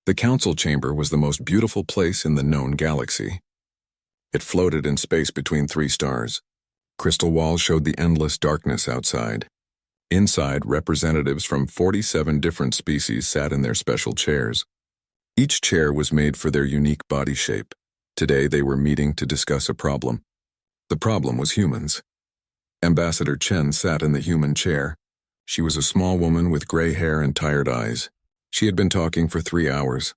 The council chamber was the most beautiful place in the known galaxy. It floated in space between 3 stars. Crystal walls showed the endless darkness outside. Inside, representatives from 47 different species sat in their special chairs. Each chair was made for their unique body shape. Today they were meeting to discuss a problem. The problem was humans. Ambassador Chen sat in the human chair. She was a small woman with gray hair and tired eyes. She had been talking for 3 hours.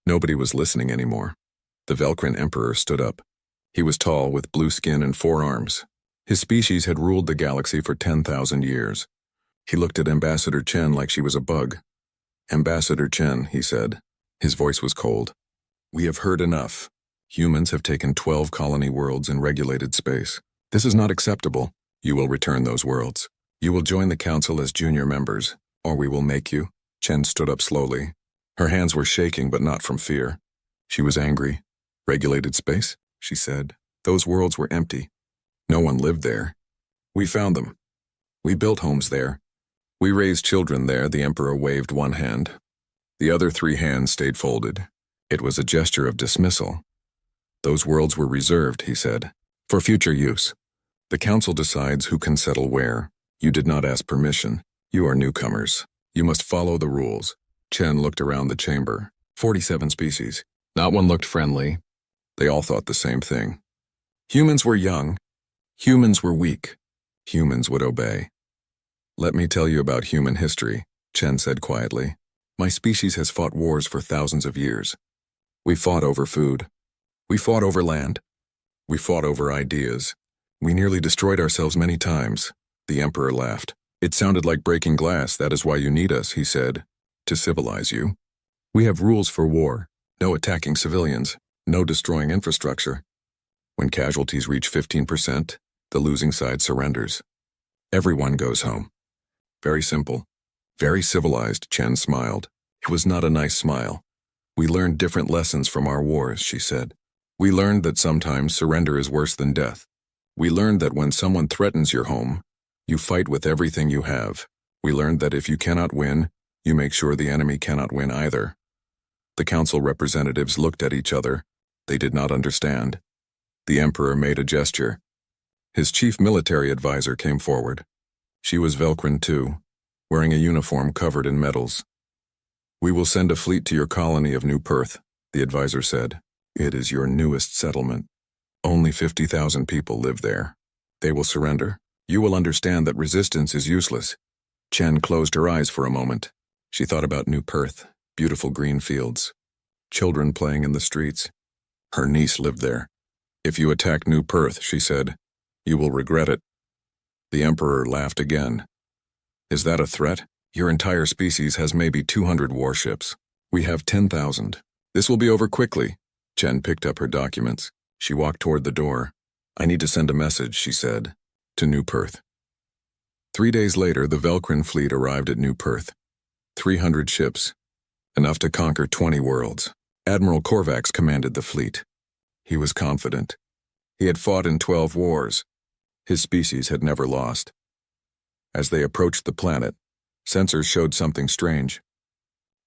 Nobody was listening anymore. The Velcrin Emperor stood up. He was tall, with blue skin and 4 arms. His species had ruled the galaxy for 10,000 years. He looked at Ambassador Chen like she was a bug. "Ambassador Chen," he said. His voice was cold. "We have heard enough. Humans have taken 12 colony worlds in regulated space. This is not acceptable. You will return those worlds. You will join the council as junior members, or we will make you." Chen stood up slowly. Her hands were shaking, but not from fear. She was angry. "Regulated space?" she said. "Those worlds were empty. No one lived there. We found them. We built homes there. We raised children there." The Emperor waved one hand. The other 3 hands stayed folded. It was a gesture of dismissal. "Those worlds were reserved," he said, "for future use. The council decides who can settle where. You did not ask permission. You are newcomers. You must follow the rules." Chen looked around the chamber. 47 species. Not one looked friendly. They all thought the same thing. Humans were young. Humans were weak. Humans would obey. "Let me tell you about human history," Chen said quietly. "My species has fought wars for thousands of years. We fought over food. We fought over land. We fought over ideas. We nearly destroyed ourselves many times." The Emperor laughed. "It sounded like breaking glass. That is why you need us," he said, "to civilize you. We have rules for war. No attacking civilians. No destroying infrastructure. When casualties reach 15%, the losing side surrenders. Everyone goes home. Very simple. Very civilized," Chen smiled. It was not a nice smile. "We learned different lessons from our wars," she said. "We learned that sometimes surrender is worse than death. We learned that when someone threatens your home, you fight with everything you have. We learned that if you cannot win, you make sure the enemy cannot win either." The council representatives looked at each other. They did not understand. The Emperor made a gesture. His chief military advisor came forward. She was Velcrin too, wearing a uniform covered in medals. "We will send a fleet to your colony of New Perth," the advisor said. "It is your newest settlement. Only 50,000 people live there. They will surrender. You will understand that resistance is useless." Chen closed her eyes for a moment. She thought about New Perth, beautiful green fields, children playing in the streets. Her niece lived there. "If you attack New Perth," she said, "you will regret it." The Emperor laughed again. "Is that a threat? Your entire species has maybe 200 warships. We have 10,000. This will be over quickly." Chen picked up her documents. She walked toward the door. "I need to send a message," she said, "to New Perth." 3 days later, the Velcrin fleet arrived at New Perth. 300 ships, enough to conquer 20 worlds. Admiral Korvax commanded the fleet. He was confident. He had fought in 12 wars. His species had never lost. As they approached the planet, sensors showed something strange.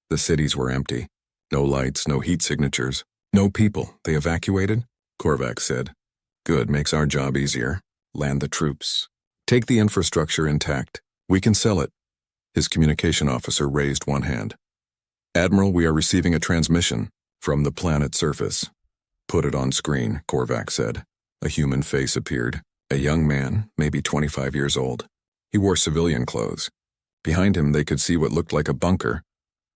The cities were empty. No lights, no heat signatures, no people. "They evacuated?" Korvax said. "Good, makes our job easier. Land the troops. Take the infrastructure intact. We can sell it." His communication officer raised one hand. "Admiral, we are receiving a transmission from the planet's surface." "Put it on screen," Korvax said. A human face appeared. A young man, maybe 25 years old. He wore civilian clothes. Behind him they could see what looked like a bunker.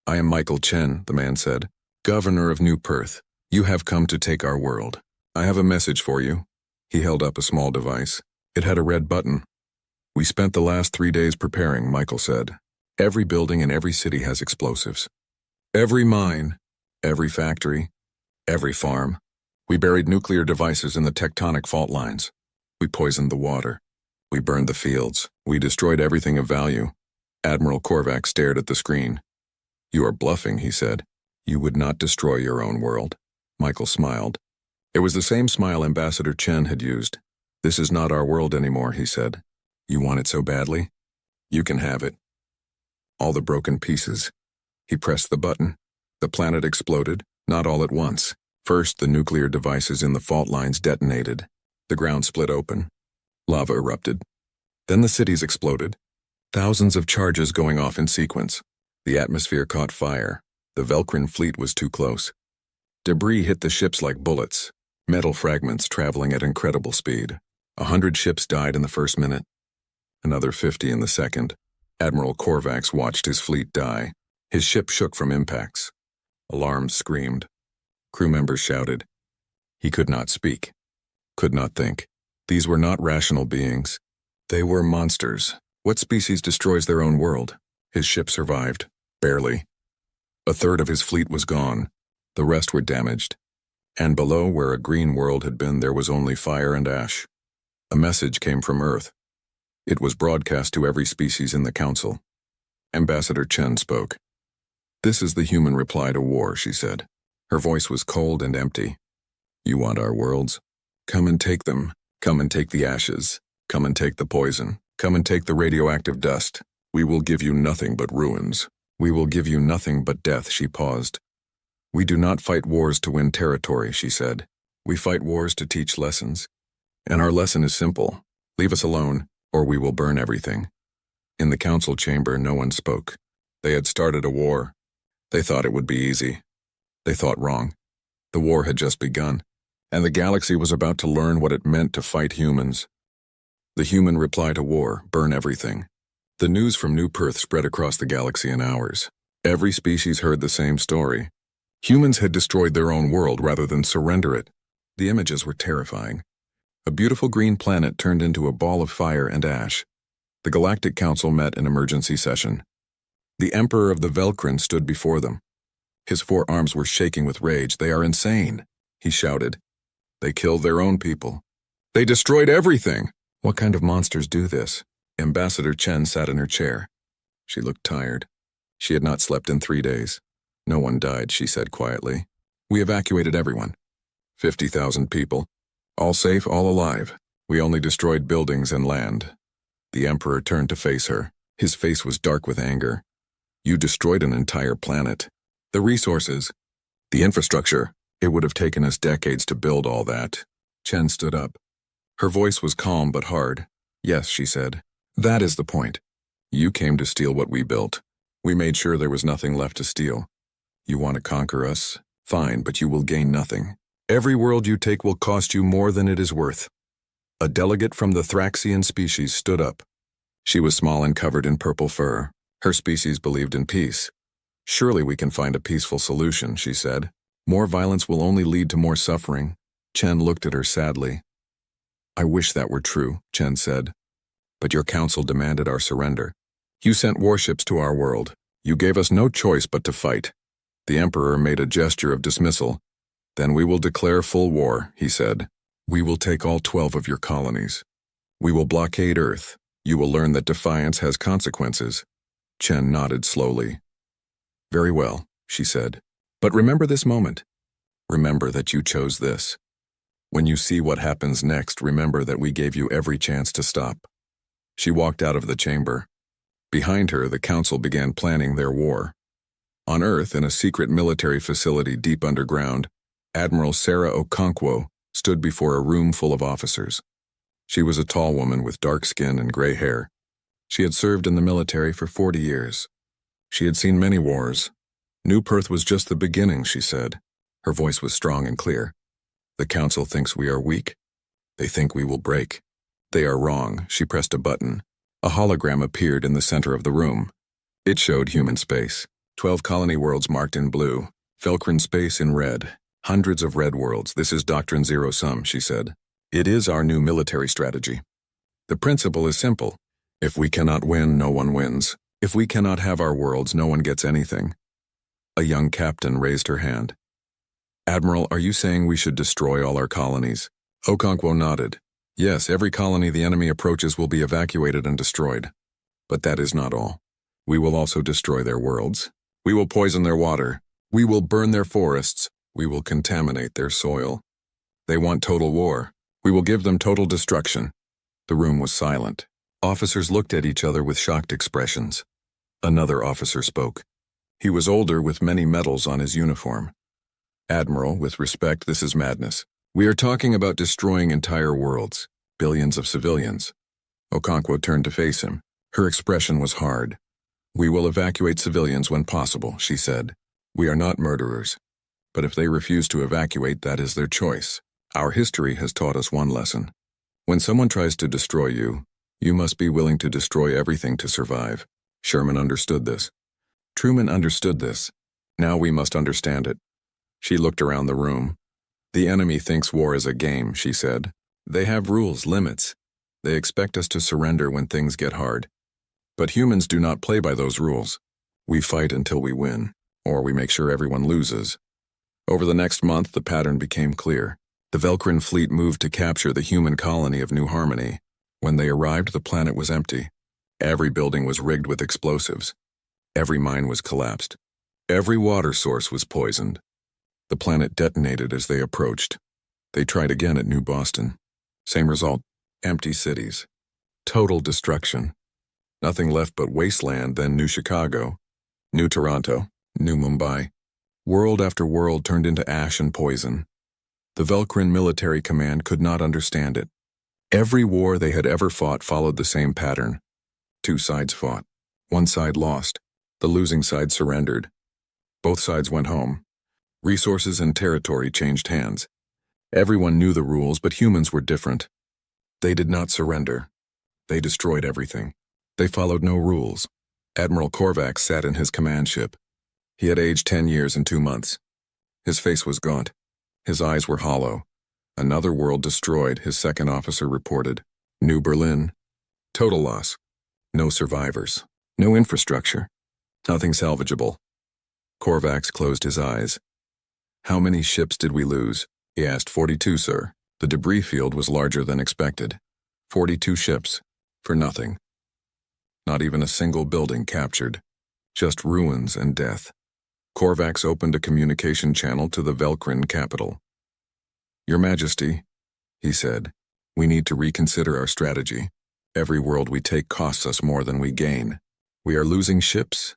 "I am Michael Chen," the man said. "Governor of New Perth. You have come to take our world. I have a message for you." He held up a small device. It had a red button. "We spent the last 3 days preparing," Michael said. "Every building in every city has explosives. Every mine, every factory, every farm. We buried nuclear devices in the tectonic fault lines. We poisoned the water. We burned the fields. We destroyed everything of value." Admiral Korvax stared at the screen. "You are bluffing," he said. "You would not destroy your own world." Michael smiled. It was the same smile Ambassador Chen had used. "This is not our world anymore," he said. "You want it so badly? You can have it. All the broken pieces." He pressed the button. The planet exploded, not all at once. First, the nuclear devices in the fault lines detonated. The ground split open. Lava erupted. Then the cities exploded. Thousands of charges going off in sequence. The atmosphere caught fire. The Velcrin fleet was too close. Debris hit the ships like bullets, metal fragments traveling at incredible speed. 100 ships died in the first minute. Another 50 in the second. Admiral Korvax watched his fleet die. His ship shook from impacts. Alarms screamed. Crew members shouted. He could not speak. Could not think. These were not rational beings. They were monsters. What species destroys their own world? His ship survived. Barely. A third of his fleet was gone. The rest were damaged. And below, where a green world had been, there was only fire and ash. A message came from Earth. It was broadcast to every species in the Council. Ambassador Chen spoke. "This is the human reply to war," she said. Her voice was cold and empty. "You want our worlds? Come and take them. Come and take the ashes. Come and take the poison. Come and take the radioactive dust. We will give you nothing but ruins. We will give you nothing but death." She paused. "We do not fight wars to win territory," she said. "We fight wars to teach lessons. And our lesson is simple. Leave us alone, or we will burn everything." In the council chamber, no one spoke. They had started a war. They thought it would be easy. They thought wrong. The war had just begun, and the galaxy was about to learn what it meant to fight humans. The human reply to war: burn everything. The news from New Perth spread across the galaxy in hours. Every species heard the same story. Humans had destroyed their own world rather than surrender it. The images were terrifying. A beautiful green planet turned into a ball of fire and ash. The Galactic Council met in emergency session. The Emperor of the Velcrin stood before them. His 4 arms were shaking with rage. "They are insane," he shouted. "They killed their own people. They destroyed everything. What kind of monsters do this?" Ambassador Chen sat in her chair. She looked tired. She had not slept in 3 days. "No one died," she said quietly. "We evacuated everyone. 50,000 people. All safe, all alive. We only destroyed buildings and land." The Emperor turned to face her. His face was dark with anger. "You destroyed an entire planet. The resources, the infrastructure. It would have taken us decades to build all that." Chen stood up. Her voice was calm but hard. "Yes," she said. "That is the point. You came to steal what we built. We made sure there was nothing left to steal. You want to conquer us? Fine, but you will gain nothing. Every world you take will cost you more than it is worth." A delegate from the Thraxian species stood up. She was small and covered in purple fur. Her species believed in peace. "Surely we can find a peaceful solution," she said. "More violence will only lead to more suffering." Chen looked at her sadly. "I wish that were true," Chen said. "But your council demanded our surrender. You sent warships to our world. You gave us no choice but to fight." The Emperor made a gesture of dismissal. "Then we will declare full war," he said. "We will take all 12 of your colonies. We will blockade Earth. You will learn that defiance has consequences." Chen nodded slowly. "Very well," she said. "But remember this moment. Remember that you chose this. When you see what happens next, remember that we gave you every chance to stop." She walked out of the chamber. Behind her, the council began planning their war. On Earth, in a secret military facility deep underground, Admiral Sarah Okonkwo stood before a room full of officers. She was a tall woman with dark skin and gray hair. She had served in the military for 40 years. She had seen many wars. New Perth was just the beginning, she said. Her voice was strong and clear. "The council thinks we are weak. They think we will break. They are wrong." She pressed a button. A hologram appeared in the center of the room. It showed human space. 12 colony worlds marked in blue. Velcrin space in red. Hundreds of red worlds. "This is Doctrine Zero Sum," she said. "It is our new military strategy. The principle is simple. If we cannot win, no one wins. If we cannot have our worlds, no one gets anything." A young captain raised her hand. "Admiral, are you saying we should destroy all our colonies?" Okonkwo nodded. "Yes, every colony the enemy approaches will be evacuated and destroyed. But that is not all. We will also destroy their worlds. We will poison their water. We will burn their forests. We will contaminate their soil. They want total war. We will give them total destruction." The room was silent. Officers looked at each other with shocked expressions. Another officer spoke. He was older with many medals on his uniform. "Admiral, with respect, this is madness. We are talking about destroying entire worlds, billions of civilians." Okonkwo turned to face him. Her expression was hard. "We will evacuate civilians when possible," she said. "We are not murderers. But if they refuse to evacuate, that is their choice. Our history has taught us one lesson. When someone tries to destroy you, you must be willing to destroy everything to survive." Sherman understood this. Truman understood this. Now we must understand it. She looked around the room. "The enemy thinks war is a game," she said. "They have rules, limits. They expect us to surrender when things get hard. But humans do not play by those rules. We fight until we win, or we make sure everyone loses." Over the next month, the pattern became clear. The Velkrin fleet moved to capture the human colony of New Harmony. When they arrived, the planet was empty. Every building was rigged with explosives. Every mine was collapsed. Every water source was poisoned. The planet detonated as they approached. They tried again at New Boston. Same result: empty cities. Total destruction. Nothing left but wasteland, then New Chicago, New Toronto, New Mumbai. World after world turned into ash and poison. The Velkrin military command could not understand it. Every war they had ever fought followed the same pattern. Two sides fought. One side lost. The losing side surrendered. Both sides went home. Resources and territory changed hands. Everyone knew the rules, but humans were different. They did not surrender. They destroyed everything. They followed no rules. Admiral Korvac sat in his command ship. He had aged 10 years and 2 months. His face was gaunt. His eyes were hollow. "Another world destroyed," his second officer reported. "New Berlin. Total loss. No survivors. No infrastructure. Nothing salvageable." Korvac closed his eyes. "How many ships did we lose?" he asked. 42, sir. The debris field was larger than expected. 42 ships. For nothing. Not even a single building captured. Just ruins and death. Korvac opened a communication channel to the Velkrin capital. "Your Majesty," he said, "we need to reconsider our strategy. Every world we take costs us more than we gain. We are losing ships,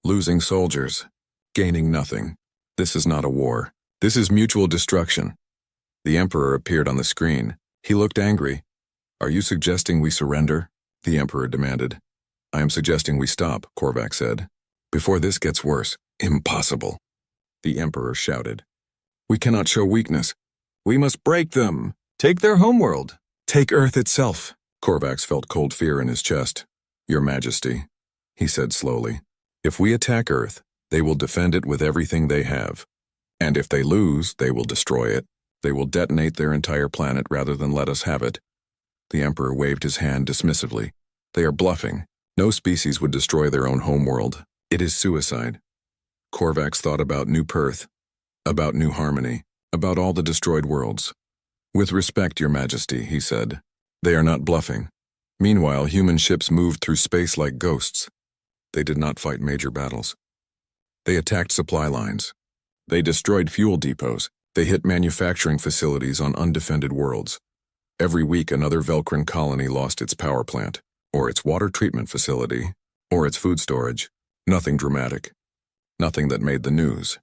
losing soldiers, gaining nothing. This is not a war. This is mutual destruction." The Emperor appeared on the screen. He looked angry. "Are you suggesting we surrender?" the Emperor demanded. "I am suggesting we stop," Korvac said. "Before this gets worse." "Impossible," the Emperor shouted. "We cannot show weakness. We must break them. Take their homeworld. Take Earth itself." Korvac felt cold fear in his chest. "Your Majesty," he said slowly, "if we attack Earth, they will defend it with everything they have. And if they lose, they will destroy it. They will detonate their entire planet rather than let us have it." The Emperor waved his hand dismissively. "They are bluffing. No species would destroy their own homeworld. It is suicide." Korvac thought about New Perth, about New Harmony, about all the destroyed worlds. "With respect, Your Majesty," he said, "they are not bluffing. Meanwhile, human ships moved through space like ghosts. They did not fight major battles. They attacked supply lines. They destroyed fuel depots. They hit manufacturing facilities on undefended worlds. Every week, another Velkrin colony lost its power plant, or its water treatment facility, or its food storage. Nothing dramatic. Nothing that made the news.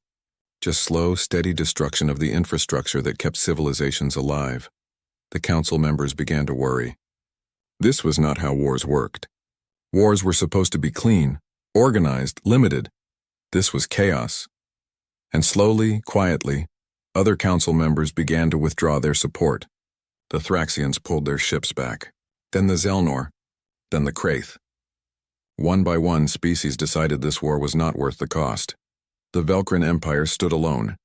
Just slow, steady destruction of the infrastructure that kept civilizations alive. The council members began to worry. This was not how wars worked. Wars were supposed to be clean, organized, limited. This was chaos. And slowly, quietly, other council members began to withdraw their support. The Thraxians pulled their ships back. Then the Zelnor. Then the Kraith. One by one, species decided this war was not worth the cost. The Velkrin Empire stood alone,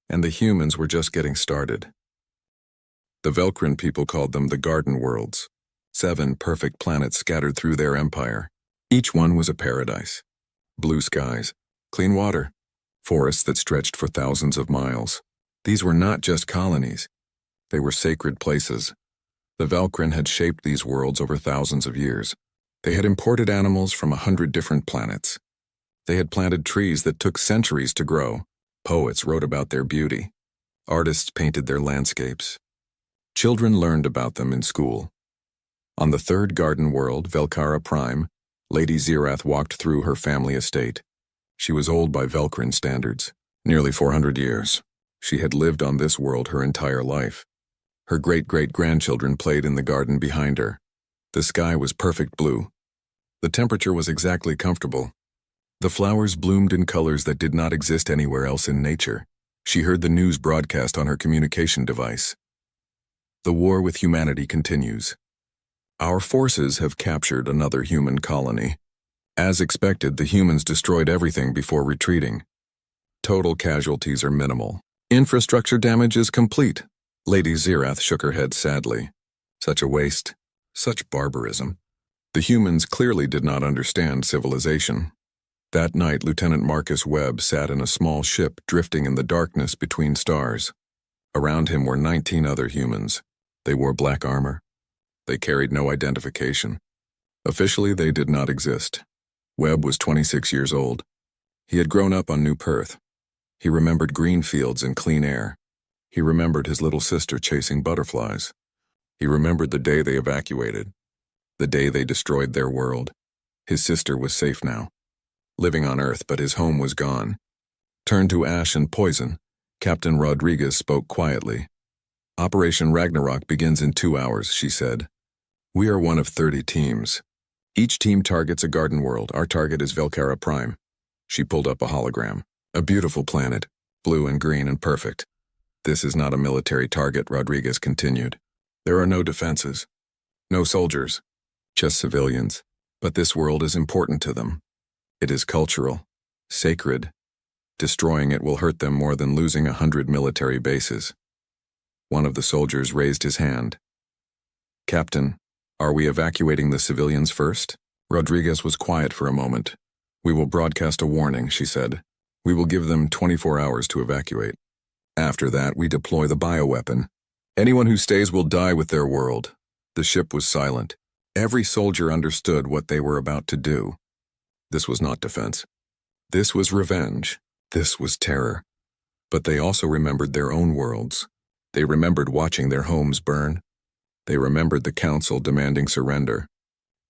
and the humans were just getting started. The Velkrin people called them the Garden Worlds. 7 perfect planets scattered through their empire. Each one was a paradise. Blue skies, clean water, forests that stretched for thousands of miles. These were not just colonies. They were sacred places. The Velkrin had shaped these worlds over thousands of years. They had imported animals from 100 different planets. They had planted trees that took centuries to grow. Poets wrote about their beauty. Artists painted their landscapes. Children learned about them in school. On the third garden world, Velkara Prime, Lady Zirath walked through her family estate. She was old by Velcrin standards, nearly 400 years. She had lived on this world her entire life. Her great-great-grandchildren played in the garden behind her. The sky was perfect blue. The temperature was exactly comfortable. The flowers bloomed in colors that did not exist anywhere else in nature. She heard the news broadcast on her communication device. The war with humanity continues. Our forces have captured another human colony. As expected, the humans destroyed everything before retreating. Total casualties are minimal. Infrastructure damage is complete. Lady Zirath shook her head sadly. Such a waste. Such barbarism. The humans clearly did not understand civilization. That night, Lieutenant Marcus Webb sat in a small ship drifting in the darkness between stars. Around him were 19 other humans. They wore black armor. They carried no identification. Officially, they did not exist. Webb was 26 years old. He had grown up on New Perth. He remembered green fields and clean air. He remembered his little sister chasing butterflies. He remembered the day they evacuated, the day they destroyed their world. His sister was safe now, living on Earth, but his home was gone. Turned to ash and poison, Captain Rodriguez spoke quietly. Operation Ragnarok begins in 2 hours, she said. We are one of 30 teams. Each team targets a garden world. Our target is Velcara Prime. She pulled up a hologram. A beautiful planet, blue and green and perfect. This is not a military target, Rodriguez continued. There are no defenses, no soldiers, just civilians. But this world is important to them. It is cultural, sacred. Destroying it will hurt them more than losing 100 military bases. One of the soldiers raised his hand. Captain, are we evacuating the civilians first? Rodriguez was quiet for a moment. We will broadcast a warning, she said. We will give them 24 hours to evacuate. After that, we deploy the bioweapon. Anyone who stays will die with their world. The ship was silent. Every soldier understood what they were about to do. This was not defense. This was revenge. This was terror. But they also remembered their own worlds. They remembered watching their homes burn. They remembered the council demanding surrender.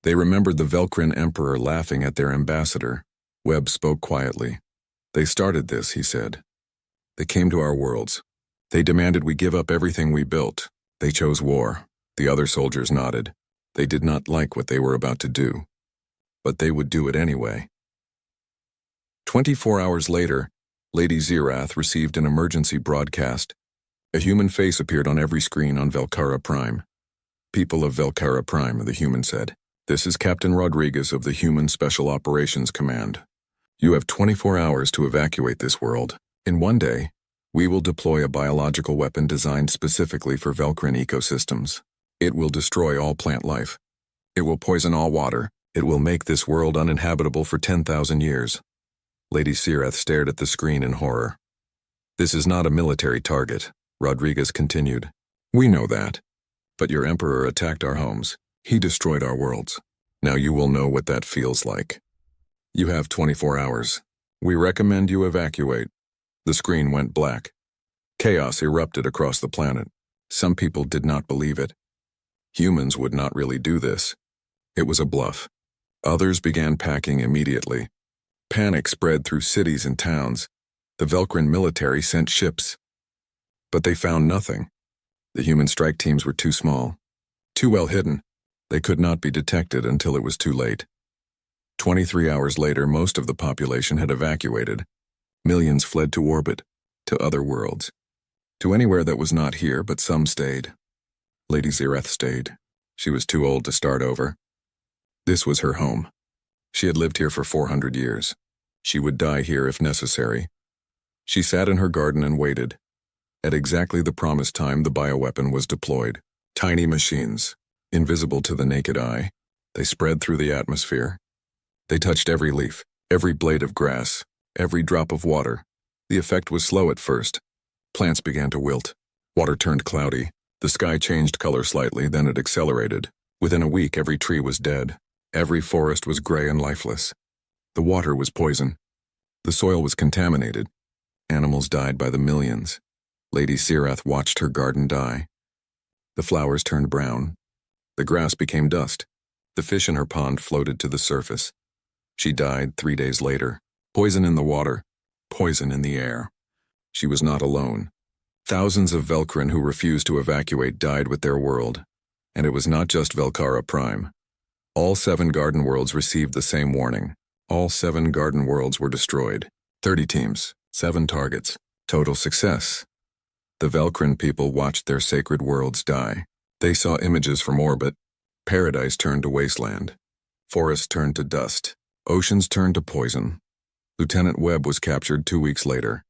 They remembered the Velcrin Emperor laughing at their ambassador. Webb spoke quietly. They started this, he said. They came to our worlds. They demanded we give up everything we built. They chose war. The other soldiers nodded. They did not like what they were about to do. But they would do it anyway. 24 hours later, Lady Zirath received an emergency broadcast. A human face appeared on every screen on Velcara Prime. People of Velcara Prime, the human said. This is Captain Rodriguez of the Human Special Operations Command. You have 24 hours to evacuate this world. In one day, we will deploy a biological weapon designed specifically for Velcrin ecosystems. It will destroy all plant life. It will poison all water. It will make this world uninhabitable for 10,000 years. Lady Zirath stared at the screen in horror. This is not a military target, Rodriguez continued. We know that. But your emperor attacked our homes. He destroyed our worlds. Now you will know what that feels like. You have 24 hours. We recommend you evacuate. The screen went black. Chaos erupted across the planet. Some people did not believe it. Humans would not really do this. It was a bluff. Others began packing immediately. Panic spread through cities and towns. The Velcrin military sent ships. But they found nothing. The human strike teams were too small, too well hidden. They could not be detected until it was too late. 23 hours later, most of the population had evacuated. Millions fled to orbit, to other worlds, to anywhere that was not here, but some stayed. Lady Zirath stayed. She was too old to start over. This was her home. She had lived here for 400 years. She would die here if necessary. She sat in her garden and waited. At exactly the promised time, the bioweapon was deployed. Tiny machines, invisible to the naked eye. They spread through the atmosphere. They touched every leaf, every blade of grass, every drop of water. The effect was slow at first. Plants began to wilt. Water turned cloudy. The sky changed color slightly, then it accelerated. Within a week, every tree was dead. Every forest was gray and lifeless. The water was poison. The soil was contaminated. Animals died by the millions. Lady Zirath watched her garden die. The flowers turned brown. The grass became dust. The fish in her pond floated to the surface. She died 3 days later, Poison in the water, poison in the air. She was not alone. Thousands of Velcrin who refused to evacuate died with their world. And it was not just Velcara Prime. All 7 Garden Worlds received the same warning. All 7 Garden Worlds were destroyed. 30 teams, 7 targets. Total success. The Velcrin people watched their sacred worlds die. They saw images from orbit. Paradise turned to wasteland. Forests turned to dust. Oceans turned to poison. Lieutenant Webb was captured 2 weeks later.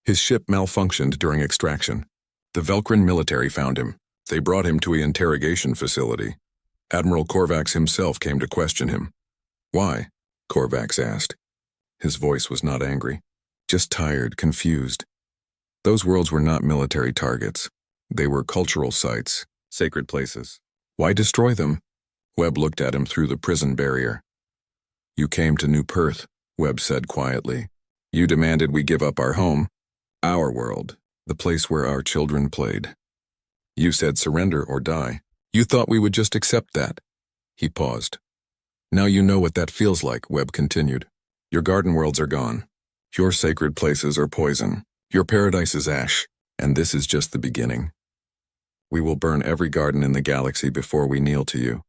His ship malfunctioned during extraction. The Velcrin military found him. They brought him to an interrogation facility. Admiral Korvax himself came to question him. Why? Korvax asked. His voice was not angry, just tired, confused. Those worlds were not military targets. They were cultural sites, sacred places. Why destroy them? Webb looked at him through the prison barrier. You came to New Perth, Webb said quietly. You demanded we give up our home, our world, the place where our children played. You said surrender or die. You thought we would just accept that. He paused. Now you know what that feels like, Webb continued. Your garden worlds are gone. Your sacred places are poison. Your paradise is ash. And this is just the beginning. We will burn every garden in the galaxy before we kneel to you.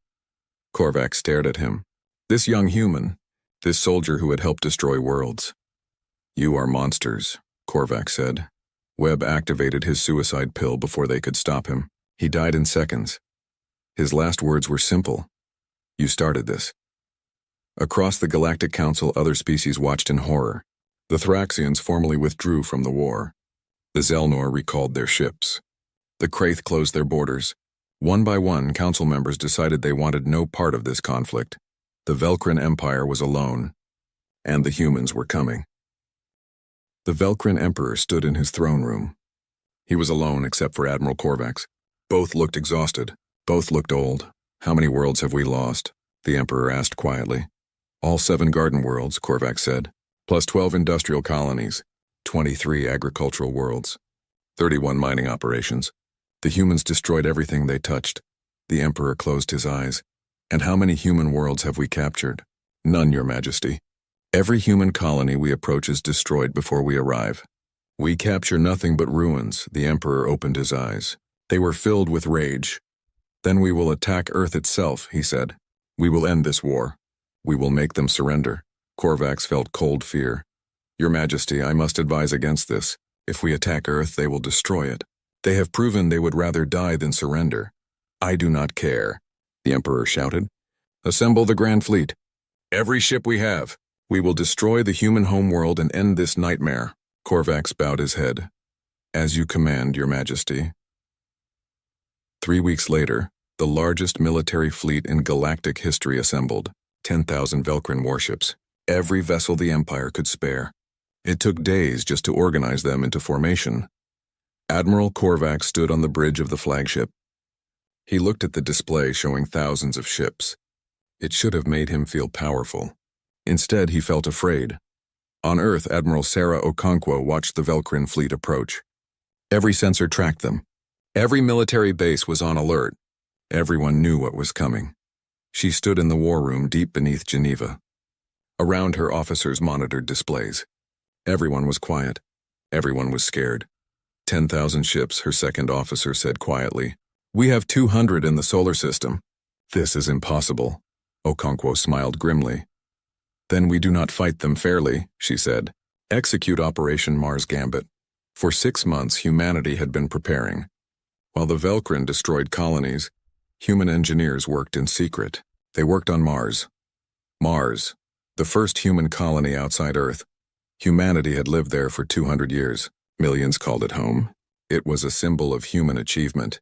Korvax stared at him. This young human, this soldier who had helped destroy worlds. You are monsters, Korvax said. Webb activated his suicide pill before they could stop him. He died in seconds. His last words were simple. You started this. Across the Galactic Council, other species watched in horror. The Thraxians formally withdrew from the war. The Zelnor recalled their ships. The Kraith closed their borders. One by one, council members decided they wanted no part of this conflict. The Velcrin Empire was alone, and the humans were coming. The Velcrin Emperor stood in his throne room. He was alone except for Admiral Korvax. Both looked exhausted. Both looked old. How many worlds have we lost? The Emperor asked quietly. All 7 garden worlds, Korvax said, plus 12 industrial colonies, 23 agricultural worlds, 31 mining operations. The humans destroyed everything they touched. The Emperor closed his eyes. And how many human worlds have we captured? None, Your Majesty. Every human colony we approach is destroyed before we arrive. We capture nothing but ruins. The Emperor opened his eyes. They were filled with rage. Then we will attack Earth itself, he said. We will end this war. We will make them surrender. Korvax felt cold fear. Your Majesty, I must advise against this. If we attack Earth, they will destroy it. They have proven they would rather die than surrender. I do not care, the Emperor shouted. Assemble the Grand Fleet. Every ship we have. We will destroy the human homeworld and end this nightmare. Korvax bowed his head. As you command, Your Majesty. 3 weeks later, the largest military fleet in galactic history assembled. 10,000 Velcrin warships. Every vessel the Empire could spare. It took days just to organize them into formation. Admiral Korvax stood on the bridge of the flagship. He looked at the display showing thousands of ships. It should have made him feel powerful. Instead, he felt afraid. On Earth, Admiral Sarah Okonkwo watched the Velcrin fleet approach. Every sensor tracked them. Every military base was on alert. Everyone knew what was coming. She stood in the war room deep beneath Geneva. Around her, officers monitored displays. Everyone was quiet. Everyone was scared. 10,000 ships, her second officer said quietly. We have 200 in the solar system. This is impossible. Okonkwo smiled grimly. Then we do not fight them fairly, she said. Execute Operation Mars Gambit. For 6 months, humanity had been preparing. While the Velcrin destroyed colonies, human engineers worked in secret. They worked on Mars. Mars, the first human colony outside Earth. Humanity had lived there for 200 years. Millions called it home. It was a symbol of human achievement.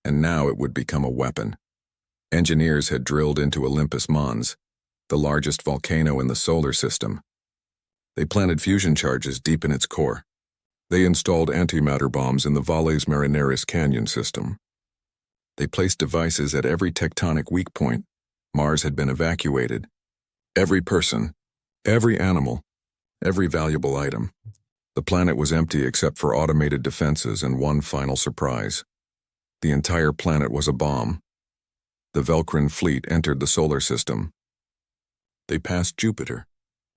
And now it would become a weapon. Engineers had drilled into Olympus Mons, the largest volcano in the solar system. They planted fusion charges deep in its core. They installed antimatter bombs in the Valles Marineris Canyon system. They placed devices at every tectonic weak point. Mars had been evacuated. Every person, every animal, every valuable item. The planet was empty except for automated defenses and one final surprise. The entire planet was a bomb. The Velcrin fleet entered the solar system. They passed Jupiter,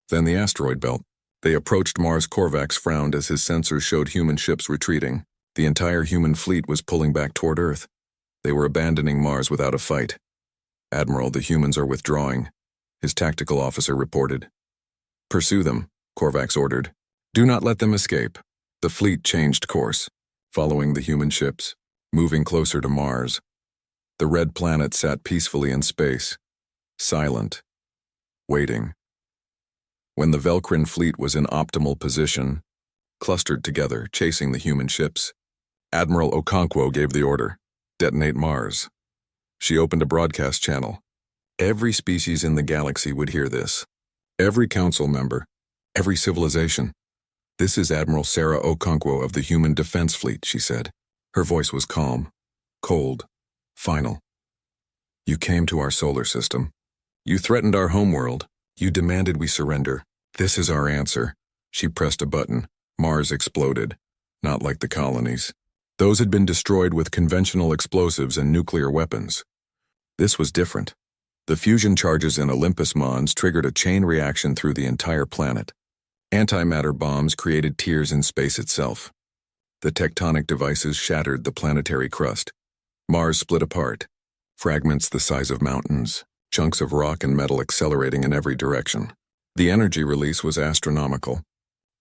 then the asteroid belt, They approached Mars. Korvax frowned as his sensors showed human ships retreating. The entire human fleet was pulling back toward Earth. They were abandoning Mars without a fight. "Admiral, the humans are withdrawing," his tactical officer reported. "Pursue them," Korvax ordered. "Do not let them escape." The fleet changed course, following the human ships, moving closer to Mars. The red planet sat peacefully in space, silent, waiting. When the Velcrin fleet was in optimal position, clustered together, chasing the human ships, Admiral Okonkwo gave the order, "Detonate Mars." She opened a broadcast channel. Every species in the galaxy would hear this. Every council member, every civilization. "This is Admiral Sarah Okonkwo of the Human Defense Fleet," she said. Her voice was calm, cold, final. "You came to our solar system. You threatened our homeworld. You demanded we surrender. This is our answer." She pressed a button. Mars exploded, not like the colonies. Those had been destroyed with conventional explosives and nuclear weapons. This was different. The fusion charges in Olympus Mons triggered a chain reaction through the entire planet. Antimatter bombs created tears in space itself. The tectonic devices shattered the planetary crust. Mars split apart, fragments the size of mountains, chunks of rock and metal accelerating in every direction. The energy release was astronomical.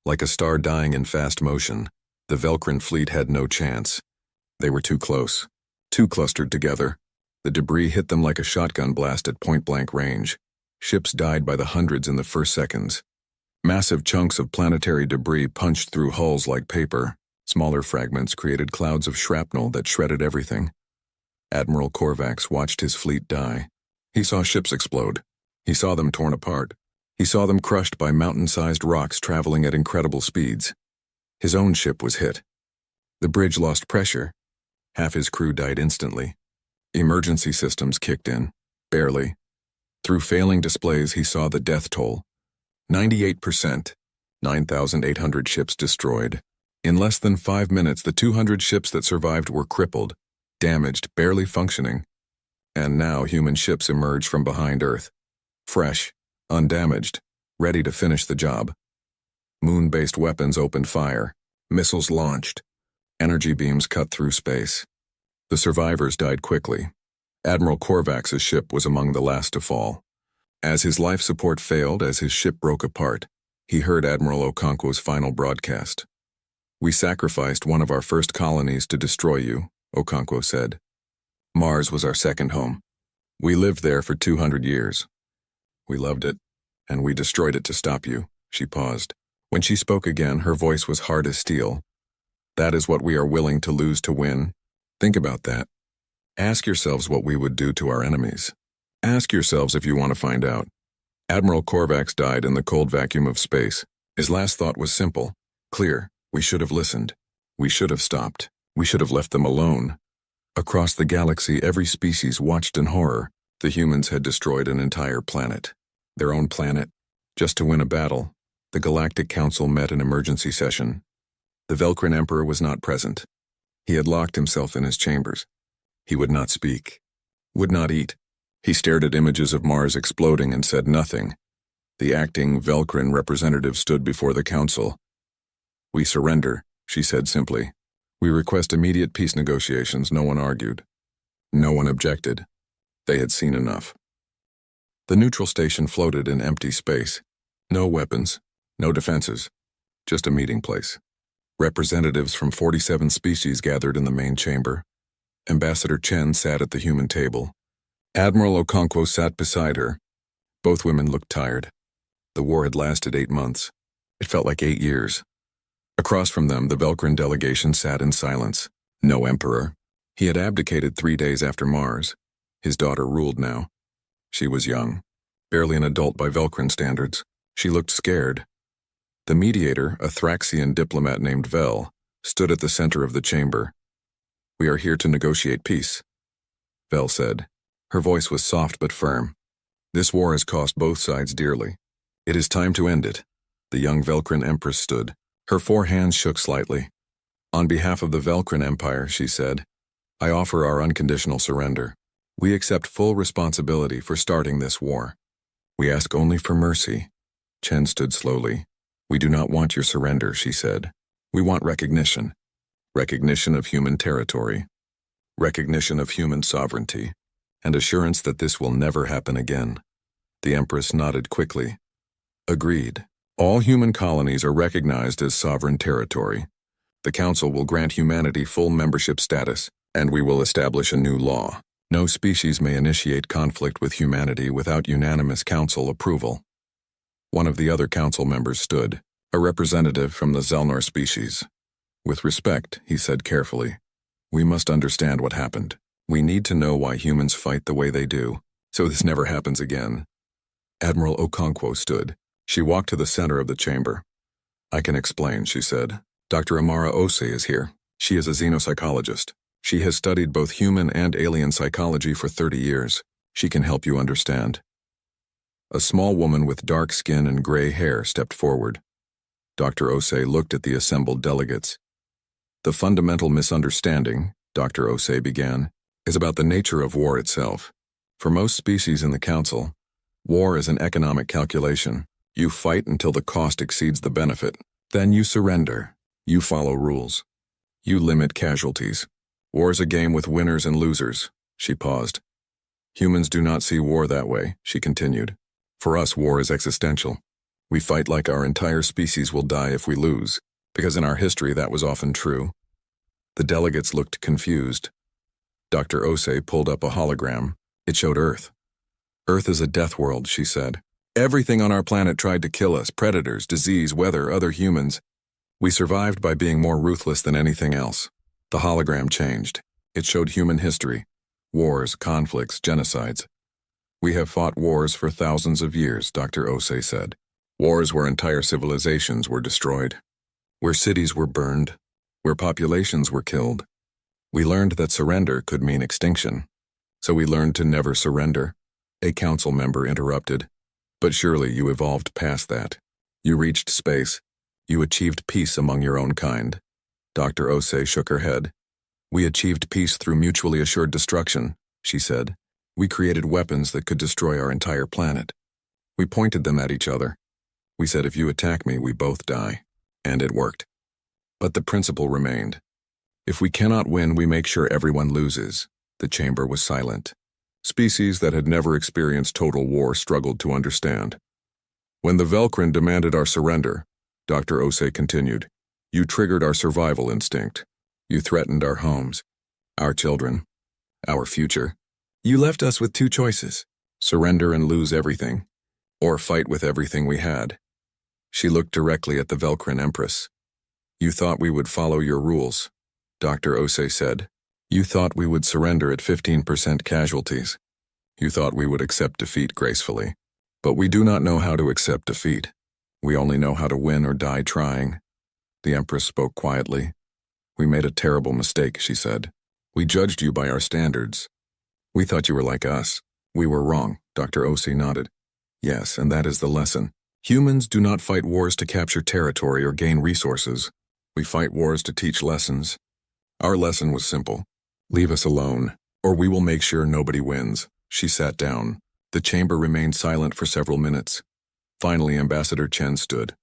Like a star dying in fast motion, the Velcrin fleet had no chance. They were too close, too clustered together. The debris hit them like a shotgun blast at point-blank range. Ships died by the hundreds in the first seconds. Massive chunks of planetary debris punched through hulls like paper. Smaller fragments created clouds of shrapnel that shredded everything. Admiral Korvax watched his fleet die. He saw ships explode. He saw them torn apart. He saw them crushed by mountain-sized rocks traveling at incredible speeds. His own ship was hit. The bridge lost pressure. Half his crew died instantly. Emergency systems kicked in, barely. Through failing displays, he saw the death toll. 98%, 9,800 ships destroyed. In less than 5 minutes, the 200 ships that survived were crippled, damaged, barely functioning. And now human ships emerged from behind Earth, fresh, undamaged, ready to finish the job. Moon-based weapons opened fire, missiles launched, energy beams cut through space. The survivors died quickly. Admiral Korvax's ship was among the last to fall. As his life support failed, as his ship broke apart, he heard Admiral Okonkwo's final broadcast. "We sacrificed one of our first colonies to destroy you," Okonkwo said. "Mars was our second home. We lived there for 200 years. We loved it, and we destroyed it to stop you." She paused. When she spoke again, her voice was hard as steel. "That is what we are willing to lose to win. Think about that. Ask yourselves what we would do to our enemies. Ask yourselves if you want to find out." Admiral Korvax died in the cold vacuum of space. His last thought was simple, clear. We should have listened. We should have stopped. We should have left them alone. Across the galaxy, every species watched in horror. The humans had destroyed an entire planet. Their own planet, just to win a battle. The Galactic Council met in emergency session. The Velcrin Emperor was not present. He had locked himself in his chambers. He would not speak, would not eat. He stared at images of Mars exploding and said nothing. The acting Velcrin representative stood before the council. "We surrender," she said simply. "We request immediate peace negotiations." No one argued. No one objected. They had seen enough. The neutral station floated in empty space. No weapons, no defenses, just a meeting place. Representatives from 47 species gathered in the main chamber. Ambassador Chen sat at the human table. Admiral Okonkwo sat beside her. Both women looked tired. The war had lasted 8 months. It felt like 8 years. Across from them, the Velcrin delegation sat in silence. No emperor. He had abdicated 3 days after Mars. His daughter ruled now. She was young, barely an adult by Velcrin standards. She looked scared. The mediator, a Thraxian diplomat named Vel, stood at the center of the chamber. "We are here to negotiate peace," Vel said. Her voice was soft but firm. "This war has cost both sides dearly. It is time to end it." The young Velcrin Empress stood. Her 4 hands shook slightly. "On behalf of the Velcrin Empire," she said, "I offer our unconditional surrender. We accept full responsibility for starting this war. We ask only for mercy." Chen stood slowly. We do not want your surrender, she said. We want recognition. Recognition of human territory. Recognition of human sovereignty. And assurance that this will never happen again. The Empress nodded quickly. Agreed. All human colonies are recognized as sovereign territory. The Council will grant humanity full membership status, and we will establish a new law. No species may initiate conflict with humanity without unanimous Council approval. One of the other Council members stood, a representative from the Zelnor species. With respect, he said carefully, we must understand what happened. We need to know why humans fight the way they do, so this never happens again. Admiral Okonkwo stood. She walked to the center of the chamber. I can explain, she said. Dr. Amara Ose is here. She is a xenopsychologist. She has studied both human and alien psychology for 30 years. She can help you understand. A small woman with dark skin and gray hair stepped forward. Dr. Ose looked at the assembled delegates. The fundamental misunderstanding, Dr. Ose began, is about the nature of war itself. For most species in the Council, war is an economic calculation. You fight until the cost exceeds the benefit. Then you surrender. You follow rules. You limit casualties. War's a game with winners and losers. She paused. Humans do not see war that way, she continued. For us, war is existential. We fight like our entire species will die if we lose, because in our history that was often true. The delegates looked confused. Dr. Ose pulled up a hologram. It showed Earth. Earth is a death world, she said. Everything on our planet tried to kill us, predators, disease, weather, other humans. We survived by being more ruthless than anything else. The hologram changed. It showed human history. Wars, conflicts, genocides. We have fought wars for thousands of years, Dr. Ose said. Wars where entire civilizations were destroyed. Where cities were burned. Where populations were killed. We learned that surrender could mean extinction. So we learned to never surrender. A council member interrupted. But surely you evolved past that. You reached space. You achieved peace among your own kind. Dr. Ose shook her head. We achieved peace through mutually assured destruction, she said. We created weapons that could destroy our entire planet. We pointed them at each other. We said if you attack me, we both die. And it worked. But the principle remained. If we cannot win, we make sure everyone loses. The chamber was silent. Species that had never experienced total war struggled to understand. When the Velkrin demanded our surrender, Dr. Ose continued, you triggered our survival instinct. You threatened our homes, our children, our future. You left us with two choices, surrender and lose everything, or fight with everything we had. She looked directly at the Velkrin Empress. You thought we would follow your rules, Dr. Ose said. You thought we would surrender at 15% casualties. You thought we would accept defeat gracefully. But we do not know how to accept defeat. We only know how to win or die trying. The Empress spoke quietly. We made a terrible mistake, she said. We judged you by our standards. We thought you were like us. We were wrong, Dr. Ose nodded. Yes, and that is the lesson. Humans do not fight wars to capture territory or gain resources. We fight wars to teach lessons. Our lesson was simple. Leave us alone, or we will make sure nobody wins. She sat down. The chamber remained silent for several minutes. Finally, Ambassador Chen stood.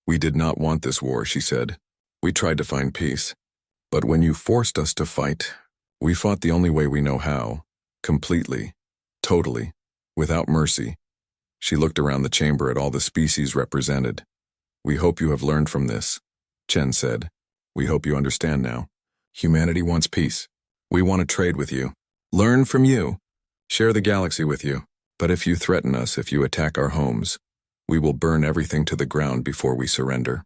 We did not want this war, she said. We tried to find peace. But when you forced us to fight, we fought the only way we know how. Completely. Totally. Without mercy. She looked around the chamber at all the species represented. We hope you have learned from this, Chen said. We hope you understand now. Humanity wants peace. We want to trade with you. Learn from you. Share the galaxy with you. But if you threaten us, if you attack our homes, we will burn everything to the ground before we surrender.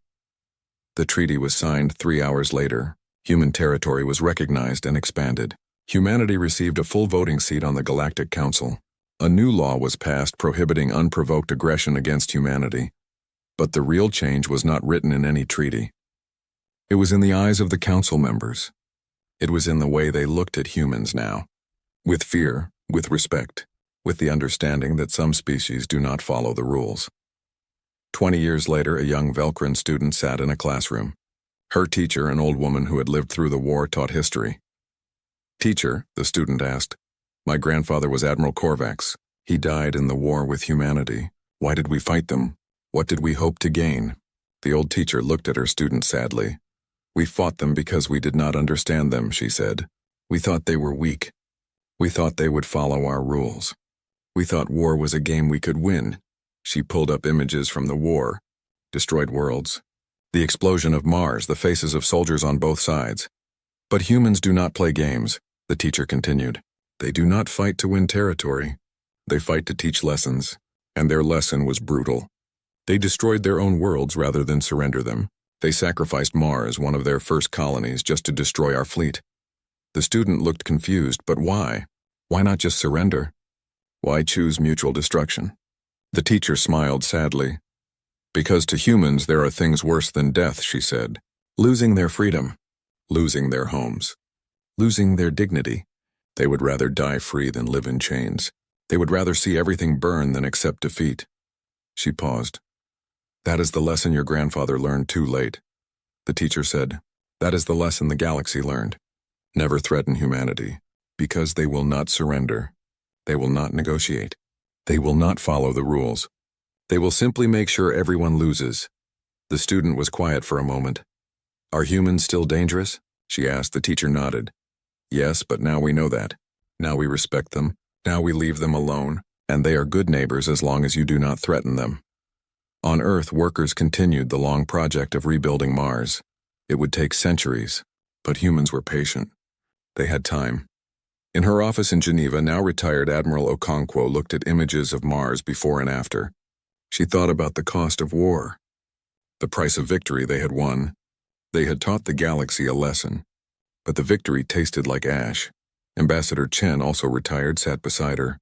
The treaty was signed 3 hours later. Human territory was recognized and expanded. Humanity received a full voting seat on the Galactic Council. A new law was passed prohibiting unprovoked aggression against humanity. But the real change was not written in any treaty. It was in the eyes of the Council members. It was in the way they looked at humans now. With fear, with respect, with the understanding that some species do not follow the rules. 20 years later, a young Velkrin student sat in a classroom. Her teacher, an old woman who had lived through the war, taught history. Teacher, the student asked, my grandfather was Admiral Korvax. He died in the war with humanity. Why did we fight them? What did we hope to gain? The old teacher looked at her student sadly. "We fought them because we did not understand them," she said. "We thought they were weak. We thought they would follow our rules. We thought war was a game we could win." She pulled up images from the war. Destroyed worlds. The explosion of Mars, the faces of soldiers on both sides. "But humans do not play games," the teacher continued. "They do not fight to win territory. They fight to teach lessons, and their lesson was brutal. They destroyed their own worlds rather than surrender them. They sacrificed Mars, one of their first colonies, just to destroy our fleet." The student looked confused, but why? Why not just surrender? Why choose mutual destruction? The teacher smiled sadly. "Because to humans there are things worse than death," she said. "Losing their freedom, losing their homes, losing their dignity. They would rather die free than live in chains. They would rather see everything burn than accept defeat." She paused. "That is the lesson your grandfather learned too late," the teacher said. "That is the lesson the galaxy learned. Never threaten humanity, because they will not surrender. They will not negotiate. They will not follow the rules. They will simply make sure everyone loses." The student was quiet for a moment. "Are humans still dangerous?" she asked. The teacher nodded. "Yes, but now we know that. Now we respect them. Now we leave them alone, and they are good neighbors as long as you do not threaten them." On Earth, workers continued the long project of rebuilding Mars. It would take centuries, but humans were patient. They had time. In her office in Geneva, now retired Admiral Okonkwo looked at images of Mars before and after. She thought about the cost of war. The price of victory they had won. They had taught the galaxy a lesson. But the victory tasted like ash. Ambassador Chen, also retired, sat beside her.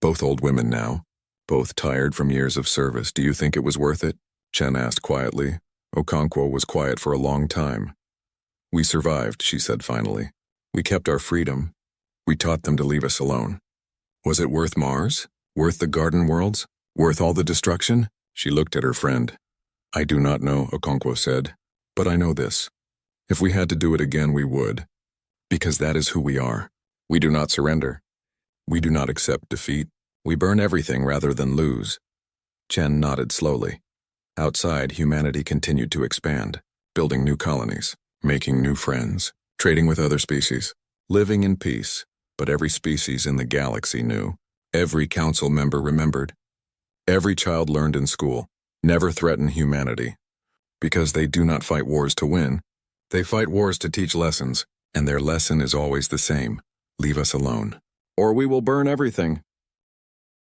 Both old women now. Both tired from years of service. "Do you think it was worth it?" Chen asked quietly. Okonkwo was quiet for a long time. "We survived," she said finally. "We kept our freedom. We taught them to leave us alone." "Was it worth Mars? Worth the garden worlds? Worth all the destruction?" She looked at her friend. "I do not know," Okonkwo said. "But I know this. If we had to do it again, we would. Because that is who we are. We do not surrender. We do not accept defeat. We burn everything rather than lose." Chen nodded slowly. Outside, humanity continued to expand, building new colonies, making new friends, trading with other species, living in peace. But every species in the galaxy knew. Every council member remembered. Every child learned in school. Never threaten humanity. Because they do not fight wars to win. They fight wars to teach lessons, and their lesson is always the same. Leave us alone, or we will burn everything.